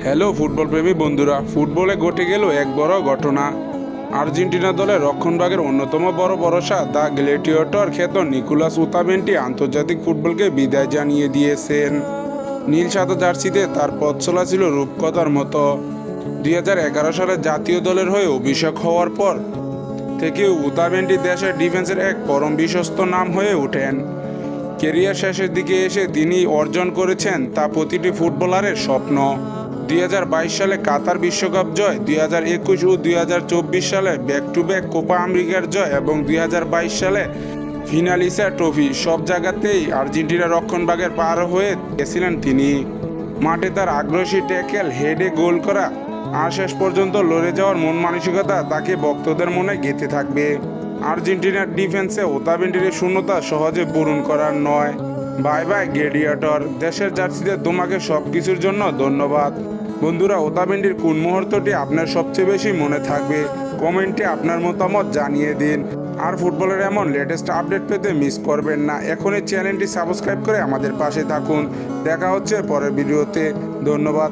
Hello football প্রেমী বন্ধুরা, ফুটবলে ঘটে গেল এক বড় ঘটনা। আর্জেন্টিনা দলের রক্ষণভাগের অন্যতম বড় ভরসা দ্য গ্ল্যাডিয়েটর খ্যাত নিকোলাস ওতামেন্টি আন্তর্জাতিক ফুটবলকে বিদায় জানিয়ে দিয়েছেন। নীল সাদা জার্সিতে তার পথ চলা ছিল রূপকথার মতো। 2011 সালে জাতীয় দলের হয়ে অভিষেক হওয়ার পর থেকে ওতামেন্টি দেশের ডিফেন্সের এক পরম বিশ্বস্ত নাম হয়ে ওঠেন। কেরিয়ার শেষের দিকে এসে তিনি অর্জন করেছেন তা প্রতিটি ফুটবলারের স্বপ্ন। 2022 সালে কাতার বিশ্বকাপ জয়, 2021 ও 2024 সালে ব্যাক টু ব্যাক কোপা আমেরিকার জয় এবং 2022 সালে ফিনালিসা ট্রফি, সব জায়গাতেই আর্জেন্টিনা রক্ষণভাগের পার হয়ে গেছিলেন তিনি। মাঠে তার আগ্রাসী ট্যাকেল, হেডে গোল করা আর শেষ পর্যন্ত লড়ে যাওয়ার মন মানসিকতা তাকে ভক্তদের মনে গেঁথে থাকবে। আর্জেন্টিনার ডিফেন্সে ওতামেন্টির শূন্যতা সহজে পূরণ করার নয়। বাই বাই গ্ল্যাডিয়েটর, দেশের জার্সিতে তোমাকে সব কিছুর জন্য ধন্যবাদ। বন্ধুরা, ওতামেন্টির কোন মুহূর্তটি আপনার সবচেয়ে বেশি মনে থাকবে? কমেন্টে আপনার মতামত জানিয়ে দিন। আর ফুটবলের এমন লেটেস্ট আপডেট পেতে মিস করবেন না, এখনই চ্যানেলটি সাবস্ক্রাইব করে আমাদের পাশে থাকুন। দেখা হচ্ছে পরের ভিডিওতে। ধন্যবাদ।